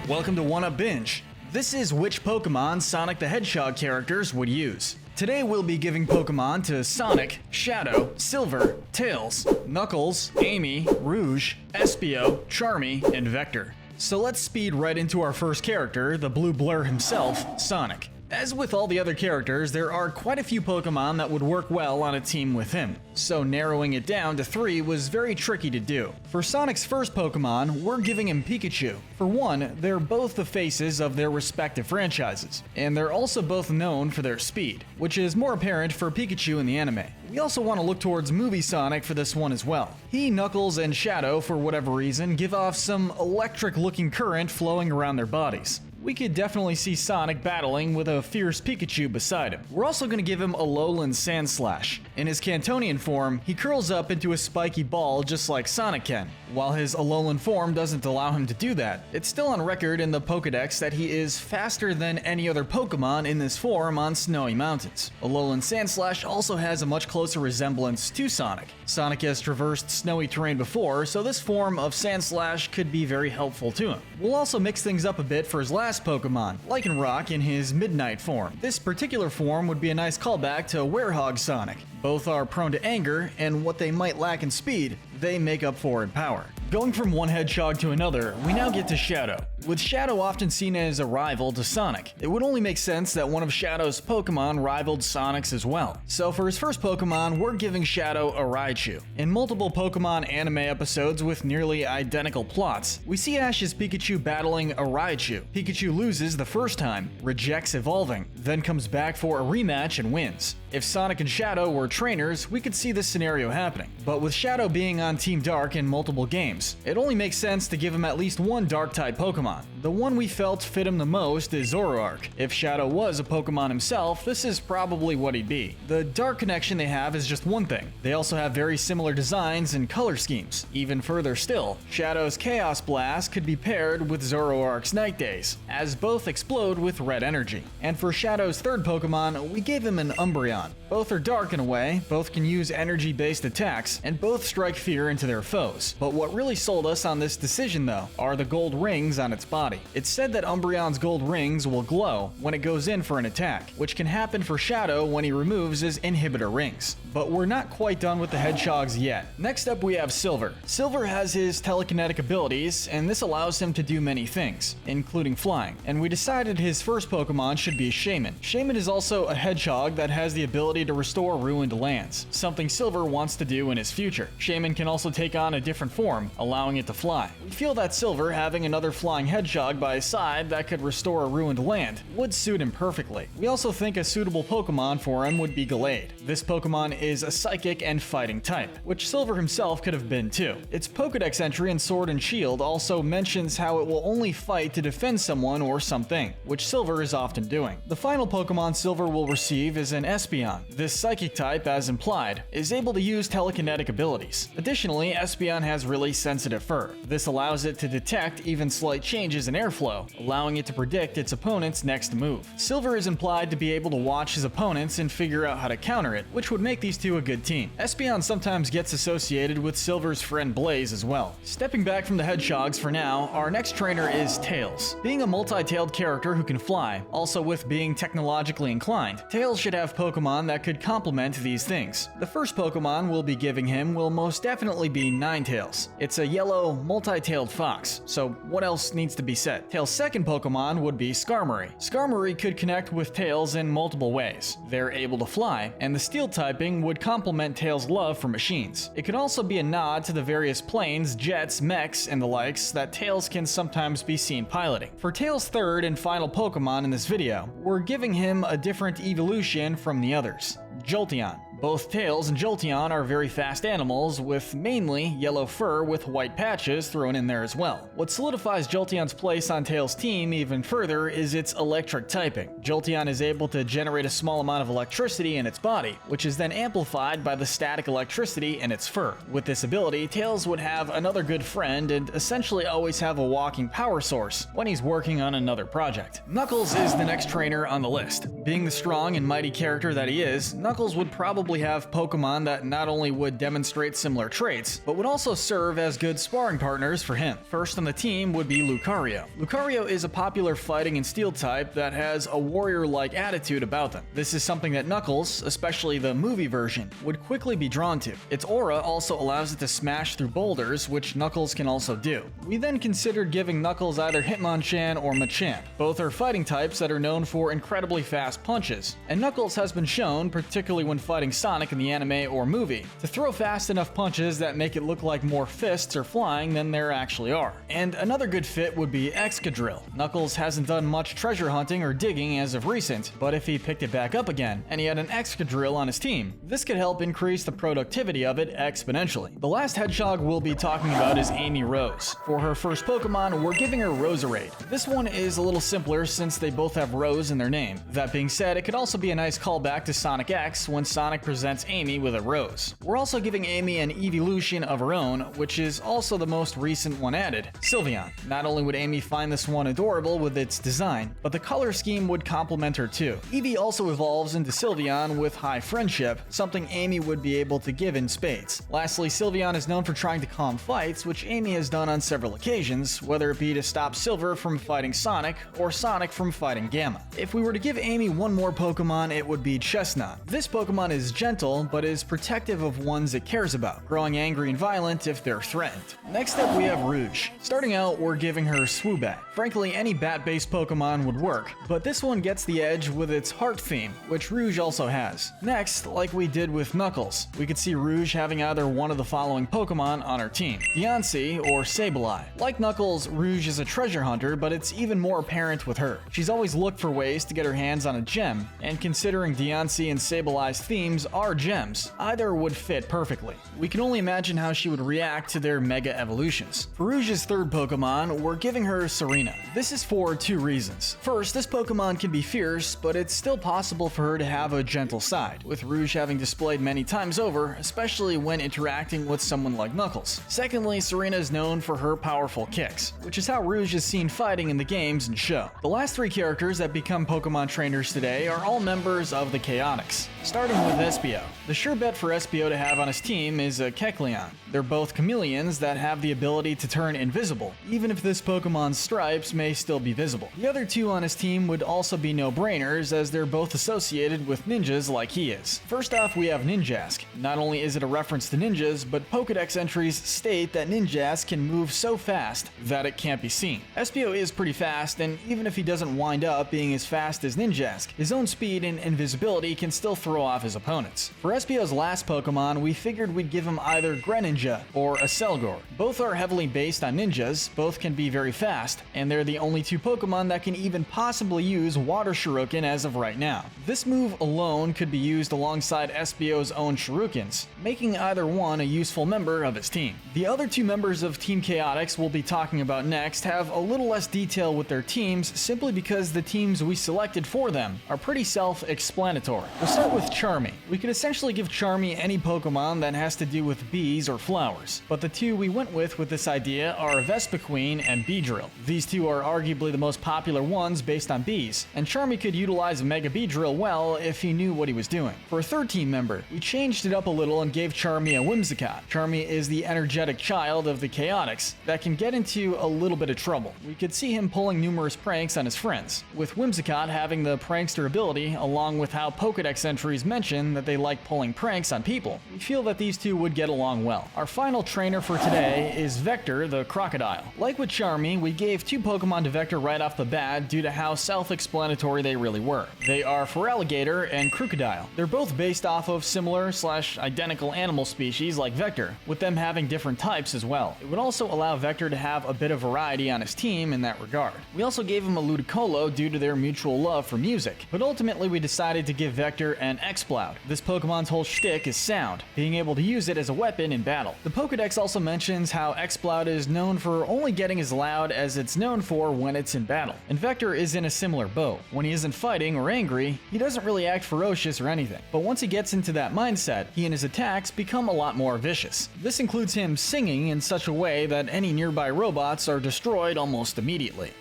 Welcome to One Up Binge. This is which Pokemon Sonic the Hedgehog characters would use. Today we'll be giving Pokemon to Sonic, Shadow, Silver, Tails, Knuckles, Amy, Rouge, Espio, Charmy, and Vector. So let's speed right into our first character, the blue blur himself, Sonic. As with all the other characters, there are quite a few Pokemon that would work well on a team with him, so narrowing it down to 3 was very tricky to do. For Sonic's first Pokemon, we're giving him Pikachu. For one, they're both the faces of their respective franchises, and they're also both known for their speed, which is more apparent for Pikachu in the anime. We also want to look towards movie Sonic for this one as well. He, Knuckles, and Shadow, for whatever reason, give off some electric-looking current flowing around their bodies. We could definitely see Sonic battling with a fierce Pikachu beside him. We're also going to give him a Alolan Sandslash. In his Cantonian form, he curls up into a spiky ball just like Sonic can. While his Alolan form doesn't allow him to do that, it's still on record in the Pokédex that he is faster than any other Pokemon in this form on snowy mountains. Alolan Sandslash also has a much closer resemblance to Sonic. Sonic has traversed snowy terrain before, so this form of Sandslash could be very helpful to him. We'll also mix things up a bit for his last Pokemon, Lycanroc in his Midnight form. This particular form would be a nice callback to Werehog Sonic. Both are prone to anger, and what they might lack in speed, they make up for in power. Going from one hedgehog to another, we now get to Shadow. With Shadow often seen as a rival to Sonic, it would only make sense that one of Shadow's Pokemon rivaled Sonic's as well. So for his first Pokemon, we're giving Shadow a Raichu. In multiple Pokemon anime episodes with nearly identical plots, we see Ash's Pikachu battling a Raichu. Pikachu loses the first time, rejects evolving, then comes back for a rematch and wins. If Sonic and Shadow were trainers, we could see this scenario happening. But with Shadow being on Team Dark in multiple games, it only makes sense to give him at least one Dark-type Pokemon. The one we felt fit him the most is Zoroark. If Shadow was a Pokemon himself, this is probably what he'd be. The Dark connection they have is just one thing. They also have very similar designs and color schemes. Even further still, Shadow's Chaos Blast could be paired with Zoroark's Night Days, as both explode with red energy. And for Shadow's third Pokemon, we gave him an Umbreon. Both are dark in a way, both can use energy-based attacks, and both strike fear into their foes. But what really sold us on this decision though, are the gold rings on its body. It's said that Umbreon's gold rings will glow when it goes in for an attack, which can happen for Shadow when he removes his inhibitor rings. But we're not quite done with the hedgehogs yet. Next up we have Silver. Silver has his telekinetic abilities, and this allows him to do many things, including flying. And we decided his first Pokemon should be Shaman. Shaman is also a hedgehog that has the ability to restore ruined lands, something Silver wants to do in his future. Shaman can also take on a different form, allowing it to fly. We feel that Silver, having another flying hedgehog by his side that could restore a ruined land, would suit him perfectly. We also think a suitable Pokemon for him would be Gallade. This Pokemon is a psychic and fighting type, which Silver himself could have been too. Its Pokédex entry in Sword and Shield also mentions how it will only fight to defend someone or something, which Silver is often doing. The final Pokemon Silver will receive is an Espeon. This psychic type, as implied, is able to use telekinetic abilities. Additionally, Espeon has really sensitive fur. This allows it to detect even slight changes in airflow, allowing it to predict its opponent's next move. Silver is implied to be able to watch his opponents and figure out how to counter it, which would make these two a good team. Espeon sometimes gets associated with Silver's friend Blaze as well. Stepping back from the hedgehogs for now, our next trainer is Tails. Being a multi-tailed character who can fly, also with being technologically inclined, Tails should have Pokemon that could complement these things. The first Pokemon we'll be giving him will most definitely be Ninetales. It's a yellow, multi-tailed fox, so what else needs to be said? Tails' second Pokemon would be Skarmory. Skarmory could connect with Tails in multiple ways. They're able to fly, and the steel typing would complement Tails' love for machines. It could also be a nod to the various planes, jets, mechs, and the likes that Tails can sometimes be seen piloting. For Tails' third and final Pokemon in this video, we're giving him a different evolution from the others, Jolteon. Both Tails and Jolteon are very fast animals with mainly yellow fur with white patches thrown in there as well. What solidifies Jolteon's place on Tails' team even further is its electric typing. Jolteon is able to generate a small amount of electricity in its body, which is then amplified by the static electricity in its fur. With this ability, Tails would have another good friend and essentially always have a walking power source when he's working on another project. Knuckles is the next trainer on the list. Being the strong and mighty character that he is, Knuckles would probably probably have Pokemon that not only would demonstrate similar traits, but would also serve as good sparring partners for him. First on the team would be Lucario. Lucario is a popular fighting and steel type that has a warrior-like attitude about them. This is something that Knuckles, especially the movie version, would quickly be drawn to. Its aura also allows it to smash through boulders, which Knuckles can also do. We then considered giving Knuckles either Hitmonchan or Machamp. Both are fighting types that are known for incredibly fast punches, and Knuckles has been shown, particularly when fighting Sonic in the anime or movie, to throw fast enough punches that make it look like more fists are flying than there actually are. And another good fit would be Excadrill. Knuckles hasn't done much treasure hunting or digging as of recent, but if he picked it back up again, and he had an Excadrill on his team, this could help increase the productivity of it exponentially. The last hedgehog we'll be talking about is Amy Rose. For her first Pokemon, we're giving her Roserade. This one is a little simpler since they both have Rose in their name. That being said, it could also be a nice callback to Sonic X when Sonic presents Amy with a rose. We're also giving Amy an evolution of her own, which is also the most recent one added, Sylveon. Not only would Amy find this one adorable with its design, but the color scheme would complement her too. Eevee also evolves into Sylveon with high friendship, something Amy would be able to give in spades. Lastly, Sylveon is known for trying to calm fights, which Amy has done on several occasions, whether it be to stop Silver from fighting Sonic or Sonic from fighting Gamma. If we were to give Amy one more Pokemon, it would be Chestnut. This Pokemon is gentle, but is protective of ones it cares about, growing angry and violent if they're threatened. Next up, we have Rouge. Starting out, we're giving her Swoobat. Frankly, any bat-based Pokemon would work, but this one gets the edge with its heart theme, which Rouge also has. Next, like we did with Knuckles, we could see Rouge having either one of the following Pokemon on her team: Deontay or Sableye. Like Knuckles, Rouge is a treasure hunter, but it's even more apparent with her. She's always looked for ways to get her hands on a gem, and considering Deontay and Sableye's themes are gems, either would fit perfectly. We can only imagine how she would react to their mega evolutions. For Rouge's third Pokemon, we're giving her Serena. This is for two reasons. First, this Pokemon can be fierce, but it's still possible for her to have a gentle side, with Rouge having displayed many times over, especially when interacting with someone like Knuckles. Secondly, Serena is known for her powerful kicks, which is how Rouge is seen fighting in the games and show. The last three characters that become Pokemon trainers today are all members of the Chaotix. Starting with Espio. The sure bet for Espio to have on his team is a Kecleon. They're both chameleons that have the ability to turn invisible, even if this Pokemon's stripes may still be visible. The other two on his team would also be no-brainers, as they're both associated with ninjas like he is. First off, we have Ninjask. Not only is it a reference to ninjas, but Pokedex entries state that Ninjask can move so fast that it can't be seen. Espio is pretty fast, and even if he doesn't wind up being as fast as Ninjask, his own speed and invisibility can still throw off his opponents. For Espio's last Pokemon, we figured we'd give him either Greninja or a Selgor. Both are heavily based on ninjas, both can be very fast, and they're the only two Pokemon that can even possibly use Water Shuriken as of right now. This move alone could be used alongside Espio's own Shurikens, making either one a useful member of his team. The other two members of Team Chaotix we'll be talking about next have a little less detail with their teams, simply because the teams we selected for them are pretty self-explanatory. We'll start with Charmy. We could essentially give Charmy any Pokemon that has to do with bees or flowers, but the two we went with this idea are Vespiquen and Beedrill. These two are arguably the most popular ones based on bees, and Charmy could utilize Mega Beedrill well if he knew what he was doing. For a third team member, we changed it up a little and gave Charmy a Whimsicott. Charmy is the energetic child of the Chaotix that can get into a little bit of trouble. We could see him pulling numerous pranks on his friends, with Whimsicott having the prankster ability, along with how Pokedex entries mention that they like pulling pranks on people. We feel that these two would get along well. Our final trainer for today is Vector the Crocodile. Like with Charmy, we gave two Pokemon to Vector right off the bat due to how self-explanatory they really were. They are Feraligatr and Crocodile. They're both based off of similar/identical animal species like Vector, with them having different types as well. It would also allow Vector to have a bit of variety on his team in that regard. We also gave him a Ludicolo due to their mutual love for music, but ultimately we decided to give Vector an Exploud. This Pokemon's whole shtick is sound, being able to use it as a weapon in battle. The Pokedex also mentions how Exploud is known for only getting as loud as it's known for when it's in battle, and Vector is in a similar boat. When he isn't fighting or angry, he doesn't really act ferocious or anything, but once he gets into that mindset, he and his attacks become a lot more vicious. This includes him singing in such a way that any nearby robots are destroyed almost immediately.